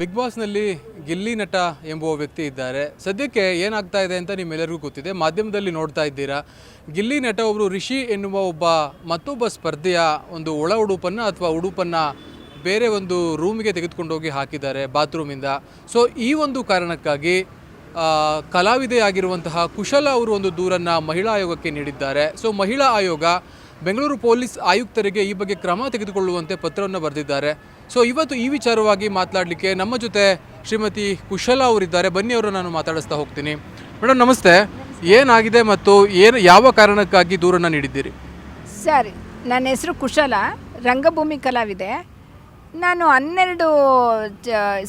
Big ಬಾಸ್ನಲ್ಲಿ Gilli ನಟ ಎಂಬುವ ವ್ಯಕ್ತಿ ಇದ್ದಾರೆ. ಸದ್ಯಕ್ಕೆ ಏನಾಗ್ತಾ ಇದೆ ಅಂತ ನಿಮ್ಮೆಲ್ಲರಿಗೂ ಗೊತ್ತಿದೆ, ಮಾಧ್ಯಮದಲ್ಲಿ ನೋಡ್ತಾ ಇದ್ದೀರಾ. ಗಿಲ್ಲಿ ನಟ ಒಬ್ಬರು ರಿಷಿ ಎನ್ನುವ ಮತ್ತೊಬ್ಬ ಸ್ಪರ್ಧೆಯ ಒಂದು ಒಳ ಉಡುಪನ್ನು ಅಥವಾ ಉಡುಪನ್ನು ಬೇರೆ ಒಂದು ರೂಮಿಗೆ ತೆಗೆದುಕೊಂಡೋಗಿ ಹಾಕಿದ್ದಾರೆ ಬಾತ್ರೂಮಿಂದ. ಸೊ ಈ ಒಂದು ಕಾರಣಕ್ಕಾಗಿ ಕಲಾವಿದೆಯಾಗಿರುವಂತಹ ಕುಶಲ ಅವರು ಒಂದು ದೂರನ್ನು ಮಹಿಳಾ ಆಯೋಗಕ್ಕೆ ನೀಡಿದ್ದಾರೆ. ಸೊ ಮಹಿಳಾ ಆಯೋಗ ಬೆಂಗಳೂರು ಪೊಲೀಸ್ ಆಯುಕ್ತರಿಗೆ ಈ ಬಗ್ಗೆ ಕ್ರಮ ತೆಗೆದುಕೊಳ್ಳುವಂತೆ ಪತ್ರವನ್ನು ಬರೆದಿದ್ದಾರೆ. ಸೊ ಇವತ್ತು ಈ ವಿಚಾರವಾಗಿ ಮಾತನಾಡಲಿಕ್ಕೆ ನಮ್ಮ ಜೊತೆ ಶ್ರೀಮತಿ ಕುಶಲ ಅವರಿದ್ದಾರೆ. ಬನ್ನಿ, ಅವರನ್ನು ನಾನು ಮಾತಾಡಿಸ್ತಾ ಹೋಗ್ತೀನಿ. ಮೇಡಮ್ ನಮಸ್ತೆ. ಏನಾಗಿದೆ ಮತ್ತು ಯಾವ ಕಾರಣಕ್ಕಾಗಿ ದೂರನ್ನು ನೀಡಿದ್ದೀರಿ? ಸರ್, ನನ್ನ ಹೆಸರು ಕುಶಲ, ರಂಗಭೂಮಿ ಕಲಾವಿದೆ. ನಾನು 12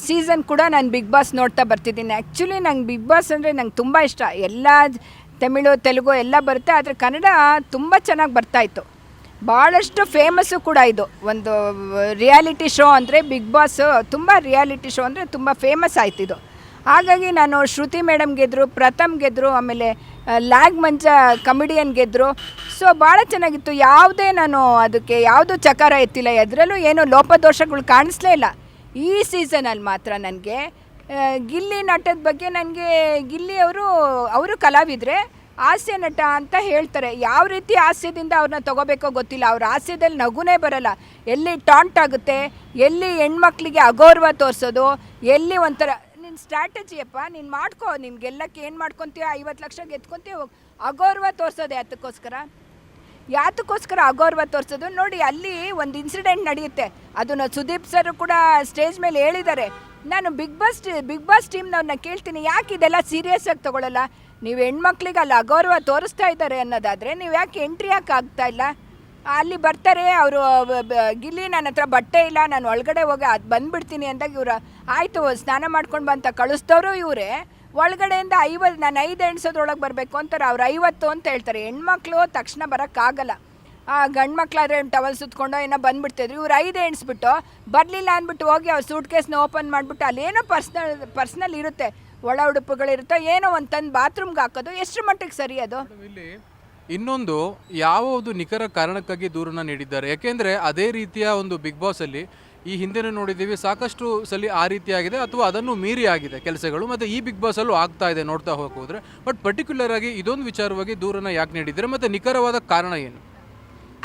ಸೀಸನ್ ಕೂಡ ನಾನು ಬಿಗ್ ಬಾಸ್ ನೋಡ್ತಾ ಬರ್ತಿದ್ದೀನಿ. ಆ್ಯಕ್ಚುಲಿ ನಂಗೆ ಬಿಗ್ ಬಾಸ್ ಅಂದರೆ ನಂಗೆ ತುಂಬ ಇಷ್ಟ. ಎಲ್ಲ ತಮಿಳು ತೆಲುಗು ಎಲ್ಲ ಬರುತ್ತೆ, ಆದರೆ ಕನ್ನಡ ತುಂಬ ಚೆನ್ನಾಗಿ ಬರ್ತಾಯಿತ್ತು. ಭಾಳಷ್ಟು ಫೇಮಸ್ಸು ಕೂಡ ಇದು. ಒಂದು ರಿಯಾಲಿಟಿ ಶೋ ಅಂದರೆ ಬಿಗ್ ಬಾಸ್ ತುಂಬ ರಿಯಾಲಿಟಿ ಶೋ ಅಂದರೆ ತುಂಬ ಫೇಮಸ್ ಆಯ್ತು ಇದು. ಹಾಗಾಗಿ ನಾನು ಶ್ರುತಿ ಮೇಡಮ್ ಗೆದ್ದರು, ಪ್ರಥಮ್ ಗೆದ್ದರು, ಆಮೇಲೆ ಲ್ಯಾಗ್ ಮಂಜ ಕಮಿಡಿಯನ್ ಗೆದ್ದರು. ಸೊ ಭಾಳ ಚೆನ್ನಾಗಿತ್ತು. ಯಾವುದೇ ನಾನು ಅದಕ್ಕೆ ಯಾವುದೂ ಚಕಾರ ಎತ್ತಿಲ್ಲ, ಎದರಲ್ಲೂ ಏನೂ ಲೋಪದೋಷಗಳು ಕಾಣಿಸ್ಲೇ ಇಲ್ಲ. ಈ ಸೀಸನಲ್ಲಿ ಮಾತ್ರ ನನಗೆ ಗಿಲ್ಲಿ ನಟದ ಬಗ್ಗೆ ನನಗೆ ಗಿಲ್ಲಿ ಅವರು ಕಲಾವಿದರೆ, ಹಾಸ್ಯ ನಟ ಅಂತ ಹೇಳ್ತಾರೆ. ಯಾವ ರೀತಿ ಹಾಸ್ಯದಿಂದ ಅವ್ರನ್ನ ತೊಗೋಬೇಕೋ ಗೊತ್ತಿಲ್ಲ. ಅವ್ರ ಹಾಸ್ಯದಲ್ಲಿ ನಗುನೇ ಬರಲ್ಲ. ಎಲ್ಲಿ ಟಾಂಟ್ ಆಗುತ್ತೆ, ಎಲ್ಲಿ ಹೆಣ್ಮಕ್ಳಿಗೆ ಅಗೌರವ ತೋರಿಸೋದು, ಎಲ್ಲಿ ಒಂಥರ ನಿನ್ನ ಸ್ಟ್ರಾಟಜಿಯಪ್ಪ ನೀನು ಮಾಡ್ಕೋ, ನಿನ್ಗೆ ಗೆಲ್ಲಕ್ಕೆ ಏನು ಮಾಡ್ಕೊತೀಯ, 50 ಲಕ್ಷ ಗೆದ್ಕೊತೀಯ, ಅಗೌರವ ತೋರಿಸೋದು ಯಾತಕ್ಕೋಸ್ಕರ ಅಗೌರವ ತೋರಿಸೋದು. ನೋಡಿ, ಅಲ್ಲಿ ಒಂದು ಇನ್ಸಿಡೆಂಟ್ ನಡೆಯುತ್ತೆ. ಅದನ್ನು ಸುದೀಪ್ ಸರ್ ಕೂಡ ಸ್ಟೇಜ್ ಮೇಲೆ ಹೇಳಿದ್ದಾರೆ. ನಾನು ಬಿಗ್ ಬಾಸ್ ಟೀಮ್ನವ್ರನ್ನ ಕೇಳ್ತೀನಿ, ಯಾಕೆ ಇದೆಲ್ಲ ಸೀರಿಯಸ್ ಆಗಿ ತೊಗೊಳ್ಳಲ್ಲ? ನೀವು ಹೆಣ್ಮಕ್ಳಿಗೆ ಅಲ್ಲಿ ಅಗೌರವ ತೋರಿಸ್ತಾ ಇದ್ದಾರೆ ಅನ್ನೋದಾದರೆ ನೀವು ಯಾಕೆ ಎಂಟ್ರಿ ಯಾಕೆ ಆಗ್ತಾ ಇಲ್ಲ? ಅಲ್ಲಿ ಬರ್ತಾರೆ ಅವರು, ಗಿಲ್ಲಿ ನನ್ನ ಹತ್ರ ಬಟ್ಟೆ ಇಲ್ಲ, ನಾನು ಒಳಗಡೆ ಹೋಗಿ ಅದು ಬಂದುಬಿಡ್ತೀನಿ ಅಂದಾಗ ಇವರು ಆಯಿತು ಸ್ನಾನ ಮಾಡ್ಕೊಂಡು ಬಂತ ಕಳಿಸ್ದವರು ಇವರೇ. ಒಳಗಡೆಯಿಂದ 50, ನಾನು 5 ಎಣ್ಸೋದ್ರೊಳಗೆ ಬರಬೇಕು ಅಂತಾರೆ. ಅವ್ರು 50 ಅಂತ ಹೇಳ್ತಾರೆ. ಹೆಣ್ಮಕ್ಳು ತಕ್ಷಣ ಬರೋಕ್ಕಾಗಲ್ಲ. ಗಂಡು ಮಕ್ಳಾದ್ರೆ ಟವಲ್ ಸುತ್ಕೊಂಡು ಏನೋ ಬಂದುಬಿಡ್ತಿದ್ರು. ಇವ್ರು 5 ಎಣಿಸ್ಬಿಟ್ಟು ಬರಲಿಲ್ಲ ಅಂದ್ಬಿಟ್ಟು ಹೋಗಿ ಅವ್ರು ಸೂಟ್ ಕೇಸ್ನ ಓಪನ್ ಮಾಡಿಬಿಟ್ಟು ಅಲ್ಲೇನೋ ಪರ್ಸ್ನಲ್ ಇರುತ್ತೆ, ಒಳ ಉಡುಪುಗಳಿರುತ್ತೆ, ಏನೋ ಒಂದು ತಂದು ಬಾತ್ರೂಮ್ಗೆ ಹಾಕೋದು. ಎಷ್ಟು ಮಟ್ಟಿಗೆ ಸರಿ ಅದು? ಇಲ್ಲಿ ಇನ್ನೊಂದು ಯಾವುದು ನಿಖರ ಕಾರಣಕ್ಕಾಗಿ ದೂರನ್ನು ನೀಡಿದ್ದಾರೆ? ಯಾಕೆಂದರೆ ಅದೇ ರೀತಿಯ ಒಂದು ಬಿಗ್ ಬಾಸಲ್ಲಿ ಈ ಹಿಂದೆನೂ ನೋಡಿದ್ದೀವಿ, ಸಾಕಷ್ಟು ಸಲ ಆ ರೀತಿಯಾಗಿದೆ ಅಥವಾ ಅದನ್ನು ಮೀರಿ ಆಗಿದೆ ಕೆಲಸಗಳು. ಮತ್ತು ಈ ಬಿಗ್ ಬಾಸಲ್ಲೂ ಆಗ್ತಾ ಇದೆ ನೋಡ್ತಾ ಹೋಗೋದ್ರೆ. ಬಟ್ ಪರ್ಟಿಕ್ಯುಲರ್ ಆಗಿ ಇದೊಂದು ವಿಚಾರವಾಗಿ ದೂರನ್ನು ಯಾಕೆ ನೀಡಿದ್ದಾರೆ ಮತ್ತು ನಿಖರವಾದ ಕಾರಣ ಏನು?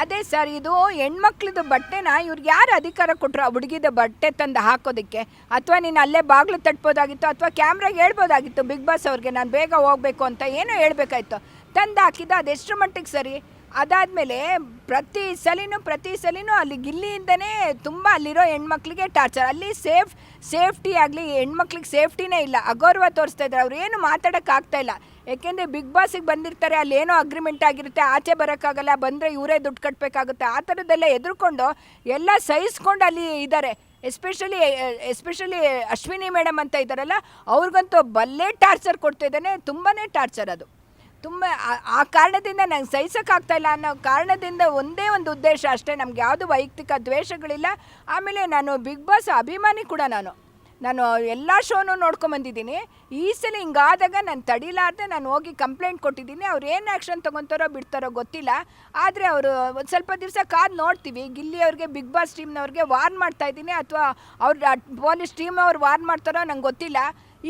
ಅದೇ ಸರ್, ಇದು ಹೆಣ್ಮಕ್ಳದ್ದು ಬಟ್ಟೆನ ಇವ್ರಿಗೆ ಯಾರು ಅಧಿಕಾರ ಕೊಟ್ಟರು ಆ ಹುಡುಗಿದ ಬಟ್ಟೆ ತಂದು ಹಾಕೋದಕ್ಕೆ? ಅಥವಾ ನೀನು ಅಲ್ಲೇ ಬಾಗಿಲು ತಟ್ಬೋದಾಗಿತ್ತು, ಅಥವಾ ಕ್ಯಾಮ್ರಾಗೆ ಹೇಳ್ಬೋದಾಗಿತ್ತು ಬಿಗ್ ಬಾಸ್ ಅವ್ರಿಗೆ ನಾನು ಬೇಗ ಹೋಗಬೇಕು ಅಂತ ಏನೋ ಹೇಳ್ಬೇಕಾಯ್ತು. ತಂದು ಹಾಕಿದ, ಅದೆಷ್ಟು ಮಟ್ಟಿಗೆ ಸರಿ? ಅದಾದಮೇಲೆ ಪ್ರತಿ ಸಲಿನೂ ಅಲ್ಲಿ ಗಿಲ್ಲಿಯಿಂದನೇ ತುಂಬ ಅಲ್ಲಿರೋ ಹೆಣ್ಮಕ್ಳಿಗೆ ಟಾರ್ಚರ್. ಅಲ್ಲಿ ಸೇಫ್ಟಿ ಆಗಲಿ, ಹೆಣ್ಮಕ್ಳಿಗೆ ಸೇಫ್ಟಿನೇ ಇಲ್ಲ, ಅಗೌರವ ತೋರಿಸ್ತಾ ಇದ್ದಾರೆ. ಅವ್ರು ಏನು ಮಾತಾಡೋಕ್ಕಾಗ್ತಾಯಿಲ್ಲ. ಯಾಕೆಂದರೆ ಬಿಗ್ ಬಾಸಿಗೆ ಬಂದಿರ್ತಾರೆ, ಅಲ್ಲಿ ಏನೋ ಅಗ್ರಿಮೆಂಟ್ ಆಗಿರುತ್ತೆ, ಆಚೆ ಬರೋಕ್ಕಾಗಲ್ಲ, ಬಂದರೆ ಇವರೇ ದುಡ್ಡು ಕಟ್ಟಬೇಕಾಗುತ್ತೆ. ಆ ಥರದ್ದೆಲ್ಲ ಎದುರ್ಕೊಂಡು ಎಲ್ಲ ಸಹಿಸ್ಕೊಂಡು ಅಲ್ಲಿ ಇದ್ದಾರೆ. ಎಸ್ಪೆಷಲಿ ಅಶ್ವಿನಿ ಮೇಡಮ್ ಅಂತ ಇದ್ದಾರಲ್ಲ, ಅವ್ರಿಗಂತೂ ಬಲ್ಲೇ ಟಾರ್ಚರ್ ಕೊಡ್ತಾಯಿದ್ದಾನೆ, ತುಂಬಾ ಟಾರ್ಚರ್. ಅದು ತುಂಬ ಆ ಕಾರಣದಿಂದ ನಂಗೆ ಸಹಿಸೋಕ್ಕಾಗ್ತಾಯಿಲ್ಲ ಅನ್ನೋ ಕಾರಣದಿಂದ ಒಂದೇ ಒಂದು ಉದ್ದೇಶ ಅಷ್ಟೇ, ನಮ್ಗೆ ಯಾವುದು ವೈಯಕ್ತಿಕ ದ್ವೇಷಗಳಿಲ್ಲ. ಆಮೇಲೆ ನಾನು ಬಿಗ್ ಬಾಸ್ ಅಭಿಮಾನಿ ಕೂಡ. ನಾನು ಎಲ್ಲ ಶೋನು ನೋಡ್ಕೊಂಬಂದಿದ್ದೀನಿ. ಈ ಸಲ ಹಿಂಗಾದಾಗ ನಾನು ತಡಿಲಾರ್ದೆ ನಾನು ಹೋಗಿ ಕಂಪ್ಲೇಂಟ್ ಕೊಟ್ಟಿದ್ದೀನಿ. ಅವ್ರು ಏನು ಆ್ಯಕ್ಷನ್ ತೊಗೊತಾರೋ ಬಿಡ್ತಾರೋ ಗೊತ್ತಿಲ್ಲ. ಆದರೆ ಅವರು ಒಂದು ಸ್ವಲ್ಪ ದಿವಸ ಕಾದು ನೋಡ್ತೀವಿ. ಗಿಲ್ಲಿ ಅವ್ರಿಗೆ, ಬಿಗ್ ಬಾಸ್ ಟೀಮ್ನವ್ರಿಗೆ ವಾರ್ನ್ ಮಾಡ್ತಾಯಿದ್ದೀನಿ, ಅಥವಾ ಅವ್ರ ಪೊಲೀಸ್ ಟೀಮ್ ಅವ್ರು ವಾರ್ನ್ ಮಾಡ್ತಾರೋ ನಂಗೆ ಗೊತ್ತಿಲ್ಲ.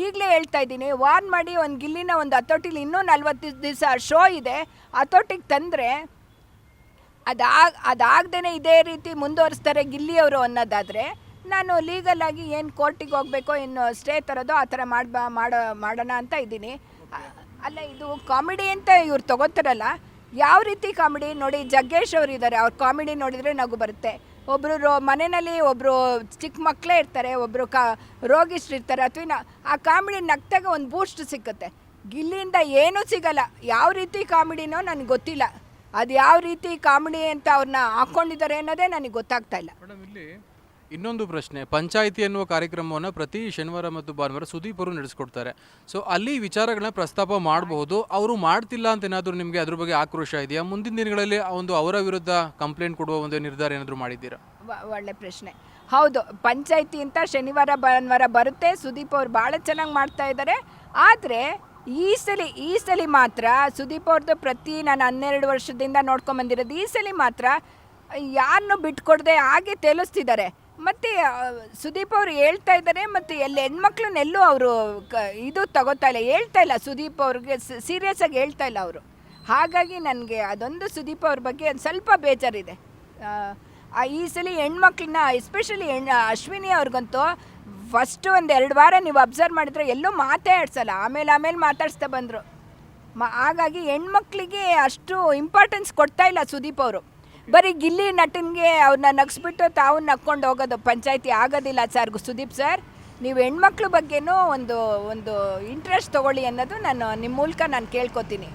ಈಗಲೇ ಹೇಳ್ತಾ ಇದ್ದೀನಿ, ವಾರ್ನ್ ಮಾಡಿ ಒಂದು ಗಿಲ್ಲಿನ ಒಂದು ಹತೋಟಿಲಿ ಇನ್ನೂ 40 ದಿವಸ ಶೋ ಇದೆ, ಹತೋಟಿಗೆ ತಂದರೆ ಅದಾಗದೇ ಇದೇ ರೀತಿ ಮುಂದುವರಿಸ್ತಾರೆ ಗಿಲ್ಲಿಯವರು ಅನ್ನೋದಾದರೆ ನಾನು ಲೀಗಲಾಗಿ ಏನು ಕೋರ್ಟಿಗೆ ಹೋಗಬೇಕೋ, ಏನು ಸ್ಟೇ ತರೋದೋ ಆ ಥರ ಮಾಡೋಣ ಅಂತ ಇದ್ದೀನಿ. ಅಲ್ಲ, ಇದು ಕಾಮಿಡಿ ಅಂತ ಇವ್ರು ತೊಗೋತಾರಲ್ಲ, ಯಾವ ರೀತಿ ಕಾಮಿಡಿ ನೋಡಿ. ಜಗ್ಗೇಶ್ ಅವರು ಇದ್ದಾರೆ, ಅವ್ರ ಕಾಮಿಡಿ ನೋಡಿದರೆ ನಗು ಬರುತ್ತೆ. ಒಬ್ಬರು ಮನೆಯಲ್ಲಿ ಒಬ್ಬರು ಚಿಕ್ಕ ಮಕ್ಕಳೇ ಇರ್ತಾರೆ, ಒಬ್ಬರು ರೋಗಿಷ್ಟ್ರು ಇರ್ತಾರೆ, ಅಥವಾ ಆ ಕಾಮಿಡಿ ನಗ್ತಾಗ ಒಂದು ಬೂಸ್ಟ್ ಸಿಕ್ಕುತ್ತೆ. ಗಿಲ್ಲಿಯಿಂದ ಏನೂ ಸಿಗಲ್ಲ. ಯಾವ ರೀತಿ ಕಾಮಿಡಿನೋ ನನಗೆ ಗೊತ್ತಿಲ್ಲ. ಅದು ಯಾವ ರೀತಿ ಕಾಮಿಡಿ ಅಂತ ಅವ್ರನ್ನ ಹಾಕ್ಕೊಂಡಿದ್ದಾರೆ ಅನ್ನೋದೇ ನನಗೆ ಗೊತ್ತಾಗ್ತಾ ಇಲ್ಲ. ಮೇಡಮ್, ಇಲ್ಲಿ ಇನ್ನೊಂದು ಪ್ರಶ್ನೆ. ಪಂಚಾಯಿತಿ ಎನ್ನುವ ಕಾರ್ಯಕ್ರಮವನ್ನು ಪ್ರತಿ ಶನಿವಾರ ಮತ್ತು ಭಾನುವಾರ ಸುದೀಪ್ ಅವರು ನಡೆಸ್ಕೊಡ್ತಾರೆ. ಸೊ ಅಲ್ಲಿ ವಿಚಾರಗಳನ್ನ ಪ್ರಸ್ತಾಪ ಮಾಡಬಹುದು. ಅವರು ಮಾಡ್ತಿಲ್ಲ ಅಂತ ಏನಾದರೂ ನಿಮಗೆ ಅದ್ರ ಬಗ್ಗೆ ಆಕ್ರೋಶ ಇದೆಯಾ? ಮುಂದಿನ ದಿನಗಳಲ್ಲಿ ಅವರ ವಿರುದ್ಧ ಕಂಪ್ಲೇಂಟ್ ಕೊಡುವ ಒಂದು ನಿರ್ಧಾರ ಏನಾದರೂ ಮಾಡಿದ್ದೀರಾ? ಒಳ್ಳೆ ಪ್ರಶ್ನೆ. ಹೌದು, ಪಂಚಾಯಿತಿ ಅಂತ ಶನಿವಾರ ಭಾನುವಾರ ಬರುತ್ತೆ. ಸುದೀಪ್ ಅವ್ರು ಭಾಳ ಚೆನ್ನಾಗಿ ಮಾಡ್ತಾ ಇದ್ದಾರೆ. ಆದರೆ ಈ ಸಲ ಮಾತ್ರ ಸುದೀಪ್ ಅವ್ರದ್ದು ನಾನು 12 ವರ್ಷದಿಂದ ನೋಡ್ಕೊಂಬಂದಿರೋದು. ಈ ಸಲ ಮಾತ್ರ ಯಾರನ್ನೂ ಬಿಟ್ಕೊಡದೆ ಹಾಗೆ ತೇಲಿಸ್ತಿದ್ದಾರೆ. ಮತ್ತು ಸುದೀಪ್ ಅವರು ಹೇಳ್ತಾ ಇದ್ದಾರೆ, ಮತ್ತು ಎಲ್ಲಿ ಹೆಣ್ಮಕ್ಳನ್ನೆಲ್ಲೂ ಅವರು ಇದು ತಗೋತಾ ಇಲ್ಲ, ಹೇಳ್ತಾ ಇಲ್ಲ ಸುದೀಪ್ ಅವ್ರಿಗೆ ಸೀರಿಯಸ್ ಆಗಿ ಹೇಳ್ತಾ ಇಲ್ಲ ಅವರು. ಹಾಗಾಗಿ ನನಗೆ ಅದೊಂದು ಸುದೀಪ್ ಅವ್ರ ಬಗ್ಗೆ ಒಂದು ಸ್ವಲ್ಪ ಬೇಜಾರಿದೆ. ಈ ಸಲ ಹೆಣ್ಮಕ್ಳನ್ನ ಎಸ್ಪೆಷಲಿ ಅಶ್ವಿನಿ ಅವ್ರಿಗಂತೂ ಫಸ್ಟು ಒಂದು 2 ವಾರ ನೀವು ಅಬ್ಸರ್ವ್ ಮಾಡಿದರೆ ಎಲ್ಲೂ ಮಾತೇ ಆಡ್ಸಲ್ಲ, ಆಮೇಲೆ ಮಾತಾಡಿಸ್ತಾ ಬಂದರು. ಹಾಗಾಗಿ ಹೆಣ್ಮಕ್ಳಿಗೆ ಅಷ್ಟು ಇಂಪಾರ್ಟೆನ್ಸ್ ಕೊಡ್ತಾ ಇಲ್ಲ ಸುದೀಪ್ ಅವರು. ಬರೀ ಗಿಲ್ಲಿ ನಟನಿಗೆ ಅವ್ರನ್ನ ನಗಿಸ್ಬಿಟ್ಟು ತಾವು ನಕ್ಕೊಂಡು ಹೋಗೋದು ಪಂಚಾಯಿತಿ ಆಗೋದಿಲ್ಲ ಸರ್. ಸುದೀಪ್ ಸರ್, ನೀವು ಹೆಣ್ಮಕ್ಳ ಬಗ್ಗೆನೂ ಒಂದು ಇಂಟ್ರೆಸ್ಟ್ ತೊಗೊಳ್ಳಿ ಅನ್ನೋದು ನಿಮ್ಮ ಮೂಲಕ ನಾನು ಕೇಳ್ಕೊತೀನಿ.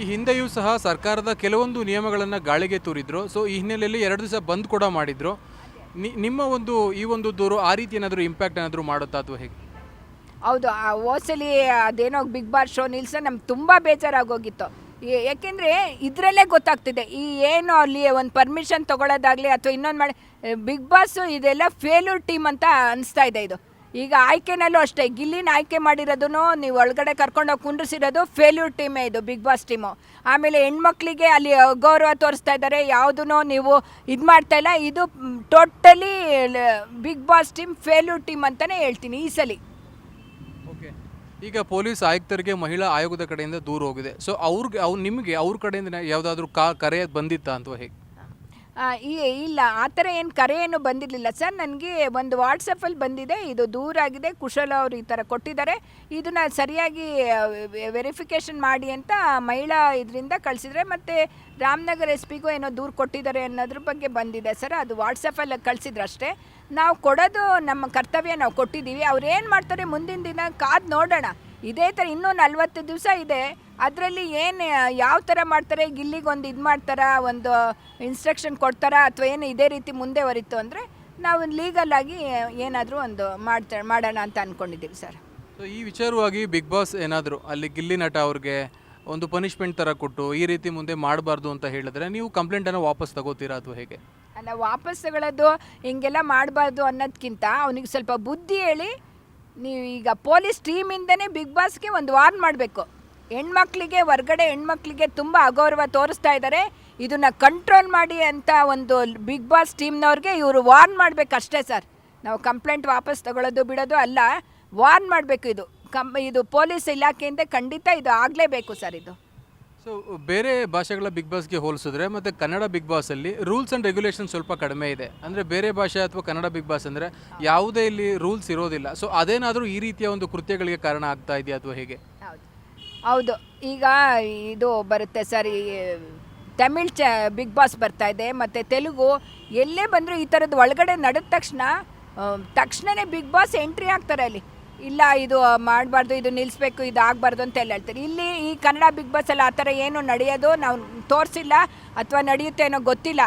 ಈ ಹಿಂದೆಯೂ ಸಹ ಸರ್ಕಾರದ ಕೆಲವೊಂದು ನಿಯಮಗಳನ್ನು ಗಾಳಿಗೆ ತೂರಿದ್ರು. ಸೊ ಈ ಹಿನ್ನೆಲೆಯಲ್ಲಿ 2 ದಿವಸ ಬಂದ್ ಕೂಡ ಮಾಡಿದ್ರು. ನಿಮ್ಮ ಈ ಒಂದು ದೂರು ಆ ರೀತಿ ಏನಾದರೂ ಇಂಪ್ಯಾಕ್ಟ್ ಏನಾದರೂ ಮಾಡುತ್ತಾ ಅಥವಾ ಹೇಗೆ? ಹೌದು, ಹೋಸಲಿ ಅದೇನೋ ಬಿಗ್ ಬಾಸ್ ಶೋ ನಿಲ್ಸ ನಮ್ಗೆ ತುಂಬ ಬೇಜಾರಾಗೋಗಿತ್ತು. ಯಾಕೆಂದರೆ ಇದರಲ್ಲೇ ಗೊತ್ತಾಗ್ತಿದೆ ಈ ಏನು ಅಲ್ಲಿ ಒಂದು ಪರ್ಮಿಷನ್ ತೊಗೊಳೋದಾಗಲಿ ಅಥವಾ ಇನ್ನೊಂದು ಮಾಡಿ ಬಿಗ್ ಬಾಸು ಇದೆಲ್ಲ ಫೇಲ್ಯೂರ್ ಟೀಮ್ ಅಂತ ಅನಿಸ್ತಾ ಇದೆ. ಇದು ಈಗ ಆಯ್ಕೆನಲ್ಲೂ ಅಷ್ಟೇ, ಗಿಲ್ಲಿನ ಆಯ್ಕೆ ಮಾಡಿರೋದು ನೀವು ಒಳಗಡೆ ಕರ್ಕೊಂಡೋಗಿ ಕುಂಡ್ರಿಸಿರೋದು ಫೇಲ್ಯೂರ್ ಟೀಮೇ ಇದು ಬಿಗ್ ಬಾಸ್ ಟೀಮು. ಆಮೇಲೆ ಹೆಣ್ಮಕ್ಳಿಗೆ ಅಲ್ಲಿ ಗೌರವ ತೋರಿಸ್ತಾ ಇದ್ದಾರೆ, ಯಾವುದೂ ನೀವು ಇದು ಮಾಡ್ತಾ ಇಲ್ಲ. ಇದು totally big boss team failure team ಅಂತಲೇ ಹೇಳ್ತೀನಿ ಈ ಸಲ. ಈಗ ಪೊಲೀಸ್ ಆಯುಕ್ತರಿಗೆ ಮಹಿಳಾ ಆಯೋಗದ ಕಡೆಯಿಂದ ದೂರು ಹೋಗಿದೆ. ಸೊ ನಿಮಗೆ ಅವ್ರ ಕಡೆಯಿಂದ ಯಾವುದಾದ್ರೂ ಕರೆ ಬಂದಿತ್ತಾ ಅಥವಾ ಹೇಗೆ? ಇಲ್ಲ, ಆ ಥರ ಏನು ಕರೆ ಏನು ಬಂದಿರಲಿಲ್ಲ ಸರ್. ನನಗೆ ಒಂದು ವಾಟ್ಸಪ್ಪಲ್ಲಿ ಬಂದಿದೆ, ಇದು ದೂರಾಗಿದೆ, ಕುಶಲ ಅವರು ಈ ಥರ ಕೊಟ್ಟಿದ್ದಾರೆ, ಇದನ್ನು ಸರಿಯಾಗಿ ವೆರಿಫಿಕೇಷನ್ ಮಾಡಿ ಅಂತ ಮಹಿಳಾ ಇದರಿಂದ ಕಳಿಸಿದರೆ, ಮತ್ತು ರಾಮನಗರ ಎಸ್ ಪಿಗೂ ಏನೋ ದೂರು ಕೊಟ್ಟಿದ್ದಾರೆ ಅನ್ನೋದ್ರ ಬಗ್ಗೆ ಬಂದಿದೆ ಸರ್. ಅದು ವಾಟ್ಸಪ್ಪಲ್ಲಿ ಕಳಿಸಿದ್ರು ಅಷ್ಟೇ. ನಾವು ಕೊಡೋದು ನಮ್ಮ ಕರ್ತವ್ಯ, ನಾವು ಕೊಟ್ಟಿದ್ದೀವಿ. ಅವ್ರು ಏನು ಮಾಡ್ತಾರೆ ಮುಂದಿನ ದಿನ ಕಾದು ನೋಡೋಣ. ಇದೇ ಥರ ಇನ್ನೂ 40 ದಿವಸ ಇದೆ, ಅದರಲ್ಲಿ ಏನು ಯಾವ ಥರ ಮಾಡ್ತಾರೆ, ಗಿಲ್ಲಿಗೊಂದು ಇದು ಮಾಡ್ತಾರಾ, ಒಂದು ಇನ್ಸ್ಟ್ರಕ್ಷನ್ ಕೊಡ್ತಾರಾ, ಅಥವಾ ಏನು ಇದೇ ರೀತಿ ಮುಂದೆ ಹೊರಿತು ಅಂದರೆ ನಾವು ಲೀಗಲಾಗಿ ಏನಾದರೂ ಒಂದು ಮಾಡೋಣ ಅಂತ ಅಂದ್ಕೊಂಡಿದ್ದೀವಿ ಸರ್. ಸೊ ಈ ವಿಚಾರವಾಗಿ ಬಿಗ್ ಬಾಸ್ ಏನಾದರೂ ಅಲ್ಲಿ ಗಿಲ್ಲಿ ನಟ ಅವ್ರಿಗೆ ಒಂದು ಪನಿಷ್ಮೆಂಟ್ ಥರ ಕೊಟ್ಟು ಈ ರೀತಿ ಮುಂದೆ ಮಾಡಬಾರ್ದು ಅಂತ ಹೇಳಿದ್ರೆ ನೀವು ಕಂಪ್ಲೇಂಟನ್ನು ವಾಪಸ್ ತಗೋತೀರಾ ಅಥವಾ ಹೇಗೆ? ಅಲ್ಲ, ವಾಪಸ್ ತಗೊಳ್ಳೋದು ಹಿಂಗೆಲ್ಲ ಮಾಡಬಾರ್ದು ಅನ್ನೋದಕ್ಕಿಂತ ಅವನಿಗೆ ಸ್ವಲ್ಪ ಬುದ್ಧಿ ಹೇಳಿ, ನೀವು ಈಗ ಪೊಲೀಸ್ ಟೀಮಿಂದನೇ ಬಿಗ್ ಬಾಸ್ಗೆ ಒಂದು ವಾರ್ನ್ ಮಾಡಬೇಕು. ಹೆಣ್ಮಕ್ಳಿಗೆ ಹೊರ್ಗಡೆ ಹೆಣ್ಮಕ್ಳಿಗೆ ತುಂಬ ಅಗೌರವ ತೋರಿಸ್ತಾ ಇದ್ದಾರೆ, ಇದನ್ನು ಕಂಟ್ರೋಲ್ ಮಾಡಿ ಅಂತ ಒಂದು ಬಿಗ್ ಬಾಸ್ ಟೀಮ್ನವ್ರಿಗೆ ಇವರು ವಾರ್ನ್ ಮಾಡಬೇಕಷ್ಟೇ ಸರ್. ನಾವು ಕಂಪ್ಲೇಂಟ್ ವಾಪಸ್ ತಗೊಳ್ಳೋದು ಬಿಡೋದು ಅಲ್ಲ, ವಾರ್ನ್ ಮಾಡಬೇಕು. ಇದು ಪೊಲೀಸ್ ಇಲಾಖೆಯಿಂದ ಖಂಡಿತ ಇದು ಆಗಲೇಬೇಕು ಸರ್. ಇದು ಸೊ ಬೇರೆ ಭಾಷೆಗಳ ಬಿಗ್ ಬಾಸ್ಗೆ ಹೋಲಿಸಿದ್ರೆ ಮತ್ತು ಕನ್ನಡ ಬಿಗ್ ಬಾಸಲ್ಲಿ ರೂಲ್ಸ್ ಆ್ಯಂಡ್ ರೆಗ್ಯುಲೇಷನ್ ಸ್ವಲ್ಪ ಕಡಿಮೆ ಇದೆ. ಅಂದರೆ ಬೇರೆ ಭಾಷೆ ಅಥವಾ ಕನ್ನಡ ಬಿಗ್ ಬಾಸ್ ಅಂದರೆ ಯಾವುದೇ ಇಲ್ಲಿ ರೂಲ್ಸ್ ಇರೋದಿಲ್ಲ. ಸೊ ಅದೇನಾದರೂ ಈ ರೀತಿಯ ಒಂದು ಕೃತ್ಯಗಳಿಗೆ ಕಾರಣ ಆಗ್ತಾ ಇದೆಯಾ ಅಥವಾ ಹೇಗೆ? ಹೌದು, ಈಗ ಇದು ಬರುತ್ತೆ ಸರ್, ಈ ತಮಿಳ್ ಬಿಗ್ ಬಾಸ್ ಬರ್ತಾ ಇದೆ, ಮತ್ತು ತೆಲುಗು, ಎಲ್ಲೇ ಬಂದರೂ ಈ ಥರದ್ದು ಒಳಗಡೆ ನಡೆದ ತಕ್ಷಣವೇ ಬಿಗ್ ಬಾಸ್ ಎಂಟ್ರಿ ಆಗ್ತಾರೆ. ಅಲ್ಲಿ ಇಲ್ಲ ಇದು ಮಾಡಬಾರ್ದು, ಇದು ನಿಲ್ಲಿಸ್ಬೇಕು, ಇದು ಆಗಬಾರ್ದು ಅಂತ ಎಲ್ಲ ಹೇಳ್ತಾರೆ. ಇಲ್ಲಿ ಈ ಕನ್ನಡ ಬಿಗ್ ಬಾಸಲ್ಲಿ ಆ ಥರ ಏನು ನಡೆಯೋದು ನಾವು ತೋರಿಸಿಲ್ಲ, ಅಥವಾ ನಡೆಯುತ್ತೆ ಏನೋ ಗೊತ್ತಿಲ್ಲ.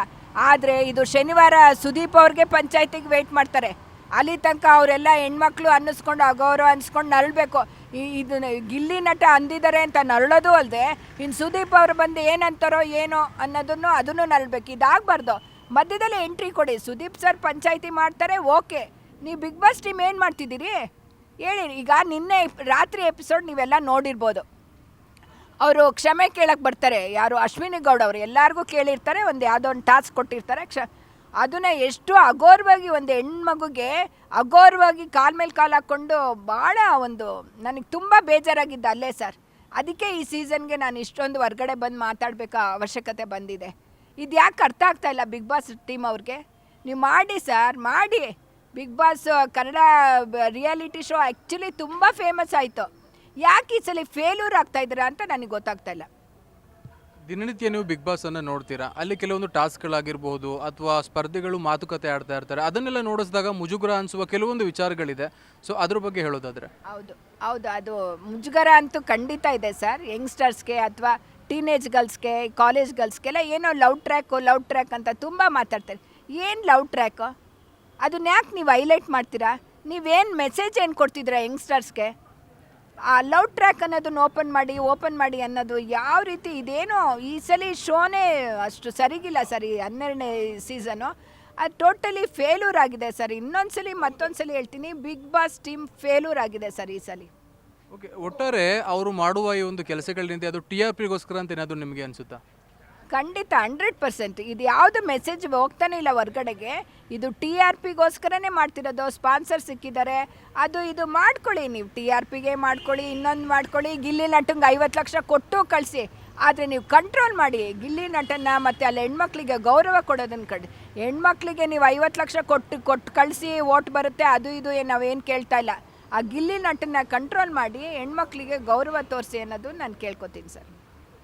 ಆದರೆ ಇದು ಶನಿವಾರ ಸುದೀಪ್ ಅವ್ರಿಗೆ ಪಂಚಾಯತಿಗೆ ವೆಯ್ಟ್ ಮಾಡ್ತಾರೆ. ಅಲ್ಲಿ ತನಕ ಅವರೆಲ್ಲ ಹೆಣ್ಮಕ್ಳು ಅನ್ನಿಸ್ಕೊಂಡು ಅಗೌರವ ಅನ್ನಿಸ್ಕೊಂಡು ನರಳಬೇಕು. ಇದು ಗಿಲ್ಲಿ ನಟ ಅಂದಿದ್ದಾರೆ ಅಂತ ನರಳೋದು ಅಲ್ಲದೆ ಇನ್ನು ಸುದೀಪ್ ಅವರು ಬಂದು ಏನಂತಾರೋ ಏನೋ ಅನ್ನೋದನ್ನು ಅದನ್ನು ನರಳಬೇಕು. ಇದಾಗಬಾರ್ದು. ಮಧ್ಯದಲ್ಲಿ ಎಂಟ್ರಿ ಕೊಡಿ. ಸುದೀಪ್ ಸರ್ ಪಂಚಾಯತಿ ಮಾಡ್ತಾರೆ, ಓಕೆ. ನೀವು ಬಿಗ್ ಬಾಸ್ ಟೀಮ್ ಏನು ಮಾಡ್ತಿದ್ದೀರಿ ಹೇಳಿ. ಈಗ ನಿನ್ನೆ ರಾತ್ರಿ ಎಪಿಸೋಡ್ ನೀವೆಲ್ಲ ನೋಡಿರ್ಬೋದು. ಅವರು ಕ್ಷಮೆ ಕೇಳಕ್ಕೆ ಬರ್ತಾರೆ, ಯಾರು ಅಶ್ವಿನಿ ಗೌಡ ಅವರು ಎಲ್ಲರಿಗೂ ಕೇಳಿರ್ತಾರೆ, ಒಂದು ಯಾವುದೋ ಒಂದು ಟಾಸ್ಕ್ ಕೊಟ್ಟಿರ್ತಾರೆ. ಅದನ್ನು ಎಷ್ಟು ಅಗೌರವಾಗಿ ಒಂದು ಹೆಣ್ಮಗುಗೆ ಅಗೌರವಾಗಿ ಕಾಲ ಮೇಲೆ ಕಾಲು ಹಾಕ್ಕೊಂಡು ಭಾಳ ಒಂದು ನನಗೆ ತುಂಬ ಬೇಜಾರಾಗಿದ್ದು ಅಲ್ಲೇ ಸರ್. ಅದಕ್ಕೆ ಈ ಸೀಸನ್ಗೆ ನಾನು ಇಷ್ಟೊಂದು ಹೊರ್ಗಡೆ ಬಂದು ಮಾತಾಡಬೇಕಾ ಅವಶ್ಯಕತೆ ಬಂದಿದೆ. ಇದು ಯಾಕೆ ಅರ್ಥ ಆಗ್ತಾ ಇಲ್ಲ ಬಿಗ್ ಬಾಸ್ ಟೀಮ್ ಅವ್ರಿಗೆ? ನೀವು ಮಾಡಿ ಸರ್, ಮಾಡಿ. Big boss Kannada reality show actually ತುಂಬ ಫೇಮಸ್ ಆಯಿತು. ಯಾಕೆ ಈ ಸಲ ಫೇಲ್ಯೂರ್ ಆಗ್ತಾ ಇದ್ದೀರಾ ಅಂತ ನನಗೆ ಗೊತ್ತಾಗ್ತಾ ಇಲ್ಲ. ದಿನನಿತ್ಯ ನೀವು ಬಿಗ್ ಬಾಸನ್ನು ನೋಡ್ತೀರಾ, ಅಲ್ಲಿ ಕೆಲವೊಂದು ಟಾಸ್ಕ್ಗಳಾಗಿರ್ಬೋದು ಅಥವಾ ಸ್ಪರ್ಧಿಗಳು ಮಾತುಕತೆ ಆಡ್ತಾ ಇರ್ತಾರೆ, ಅದನ್ನೆಲ್ಲ ನೋಡಿಸಿದಾಗ ಮುಜುಗರ ಅನಿಸುವ ಕೆಲವೊಂದು ವಿಚಾರಗಳಿದೆ. ಸೊ ಅದ್ರ ಬಗ್ಗೆ ಹೇಳೋದಾದರೆ? ಹೌದು, ಅದು ಮುಜುಗರ ಅಂತೂ ಖಂಡಿತ ಇದೆ ಸರ್. ಯಂಗ್ಸ್ಟರ್ಸ್ಗೆ ಅಥವಾ ಟೀನೇಜ್ ಗರ್ಲ್ಸ್ಗೆ, ಕಾಲೇಜ್ ಗರ್ಲ್ಸ್ಗೆಲ್ಲ ಏನೋ ಲವ್ ಟ್ರ್ಯಾಕ್ ಅಂತ ತುಂಬ ಮಾತಾಡ್ತಾರೆ. ಏನು ಲವ್ ಟ್ರ್ಯಾಕು? ಅದನ್ನ ಯಾಕೆ ನೀವು ಹೈಲೈಟ್ ಮಾಡ್ತೀರಾ? ನೀವೇನು ಮೆಸೇಜ್ ಏನು ಕೊಡ್ತಿದ್ದೀರಾ ಯಂಗ್ಸ್ಟರ್ಸ್ಗೆ? ಆ ಲವ್ ಟ್ರ್ಯಾಕ್ ಅನ್ನೋದನ್ನ ಓಪನ್ ಮಾಡಿ ಅನ್ನೋದು ಯಾವ ರೀತಿ? ಇದೇನೋ ಈ ಸಲ ಶೋನೇ ಅಷ್ಟು ಸರಿಗಿಲ್ಲ ಸರ್. ಈ 12ನೇ ಸೀಸನು ಅದು ಟೋಟಲಿ ಫೇಲ್ಯೂರ್ ಆಗಿದೆ ಸರ್. ಮತ್ತೊಂದು ಸಲ ಹೇಳ್ತೀನಿ, ಬಿಗ್ ಬಾಸ್ ಟೀಮ್ ಫೇಲ್ಯೂರ್ ಆಗಿದೆ ಸರ್ ಈ ಸಲ. ಓಕೆ, ಒಟ್ಟಾರೆ ಅವರು ಮಾಡುವ ಈ ಒಂದು ಕೆಲಸಗಳಿಂದ ಅದು TRPಗೋಸ್ಕರ ಅಂತ ಏನಾದರೂ ನಿಮಗೆ ಅನಿಸುತ್ತಾ? ಖಂಡಿತ 100%. ಇದು ಯಾವುದು ಮೆಸೇಜ್ ಹೋಗ್ತಾನೆ ಇಲ್ಲ ಹೊರ್ಗಡೆಗೆ. ಇದು ಟಿ ಆರ್ ಪಿಗೋಸ್ಕರನೇ ಮಾಡ್ತಿರೋದು. ಸ್ಪಾನ್ಸರ್ ಸಿಕ್ಕಿದ್ದಾರೆ, ಅದು ಇದು ಮಾಡ್ಕೊಳ್ಳಿ, ನೀವು ಟಿ ಆರ್ ಪಿಗೆ ಮಾಡ್ಕೊಳ್ಳಿ, ಇನ್ನೊಂದು ಮಾಡ್ಕೊಳ್ಳಿ, ಗಿಲ್ಲಿ ನಟಂಗೆ 50 ಲಕ್ಷ ಕೊಟ್ಟು ಕಳಿಸಿ. ಆದರೆ ನೀವು ಕಂಟ್ರೋಲ್ ಮಾಡಿ ಗಿಲ್ಲಿ ನಟನ್ನ, ಮತ್ತು ಅಲ್ಲಿ ಹೆಣ್ಮಕ್ಳಿಗೆ ಗೌರವ ಕೊಡೋದನ್ನು ಕಡಿ. ಹೆಣ್ಮಕ್ಳಿಗೆ ನೀವು 50 ಲಕ್ಷ ಕೊಟ್ಟು ಕಳಿಸಿ ಓಟ್ ಬರುತ್ತೆ, ಅದು ಇದು ನಾವೇನು ಕೇಳ್ತಾ ಇಲ್ಲ. ಆ ಗಿಲ್ಲಿ ನಟನ್ನ ಕಂಟ್ರೋಲ್ ಮಾಡಿ ಹೆಣ್ಮಕ್ಳಿಗೆ ಗೌರವ ತೋರಿಸಿ ಅನ್ನೋದು ನಾನು ಕೇಳ್ಕೊತೀನಿ ಸರ್.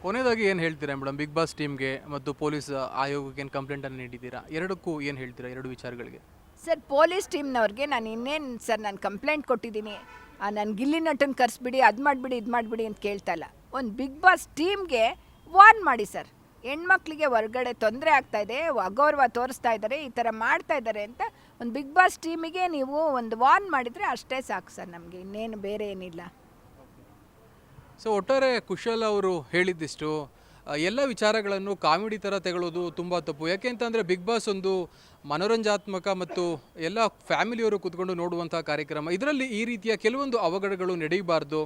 ಕೊನೆಯದಾಗಿ ಏನು ಹೇಳ್ತೀರಾ ಮೇಡಮ್, ಬಿಗ್ ಬಾಸ್ ಟೀಮ್ಗೆ ಮತ್ತು ಪೊಲೀಸ್ ಆಯೋಗಕ್ಕೆ ಏನು ಕಂಪ್ಲೇಂಟನ್ನು ನೀಡಿದ್ದೀರಾ? ಎರಡಕ್ಕೂ ಏನು ಹೇಳ್ತೀರಾ, ಎರಡು ವಿಚಾರಗಳಿಗೆ? ಸರ್, ಪೊಲೀಸ್ ಟೀಮ್ನವ್ರಿಗೆ ನಾನು ಇನ್ನೇನು ಸರ್, ನಾನು ಕಂಪ್ಲೇಂಟ್ ಕೊಟ್ಟಿದ್ದೀನಿ. ನಾನು ಗಿಲ್ಲಿ ನಟನ್ ಕರೆಸ್ಬಿಡಿ, ಅದು ಮಾಡಿಬಿಡಿ, ಇದು ಮಾಡಿಬಿಡಿ ಅಂತ ಕೇಳ್ತಾ ಇಲ್ಲ. ಒಂದು ಬಿಗ್ ಬಾಸ್ ಟೀಮ್ಗೆ ವಾರ್ನ್ ಮಾಡಿ ಸರ್. ಹೆಣ್ಮಕ್ಳಿಗೆ ಹೊರಗಡೆ ತೊಂದರೆ ಆಗ್ತಾಯಿದೆ, ಅಗೌರವ ತೋರಿಸ್ತಾ ಇದ್ದಾರೆ, ಈ ಥರ ಮಾಡ್ತಾ ಇದ್ದಾರೆ ಅಂತ ಒಂದು ಬಿಗ್ ಬಾಸ್ ಟೀಮಿಗೆ ನೀವು ಒಂದು ವಾರ್ನ್ ಮಾಡಿದರೆ ಅಷ್ಟೇ ಸಾಕು ಸರ್, ನಮಗೆ ಇನ್ನೇನು ಬೇರೆ ಏನಿಲ್ಲ. ಸೊ ಒಟ್ಟಾರೆ ಕುಶಲ್ ಅವರು ಹೇಳಿದ್ದಿಷ್ಟು ಎಲ್ಲ ವಿಚಾರಗಳನ್ನು ಕಾಮಿಡಿ ಥರ ತೆಗೊಳ್ಳೋದು ತುಂಬ ತಪ್ಪು. ಯಾಕೆ ಅಂತಂದರೆ ಬಿಗ್ ಬಾಸ್ ಒಂದು ಮನೋರಂಜನಾತ್ಮಕ ಮತ್ತು ಎಲ್ಲ ಫ್ಯಾಮಿಲಿಯವರು ಕೂತ್ಕೊಂಡು ನೋಡುವಂಥ ಕಾರ್ಯಕ್ರಮ. ಇದರಲ್ಲಿ ಈ ರೀತಿಯ ಕೆಲವೊಂದು ಅವಘಡಗಳು ನಡೆಯಬಾರ್ದು.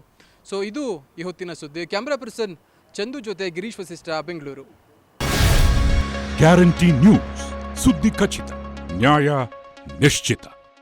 ಸೊ ಇದು ಈ ಹೊತ್ತಿನ ಸುದ್ದಿ. ಕ್ಯಾಮ್ರಾ ಪರ್ಸನ್ ಚಂದು ಜೊತೆ ಗಿರೀಶ್ ವಸಿಷ್ಠ, ಬೆಂಗಳೂರು. ಗ್ಯಾರಂಟಿ ನ್ಯೂಸ್, ಸುದ್ದಿ ಖಚಿತ, ನ್ಯಾಯ ನಿಶ್ಚಿತ.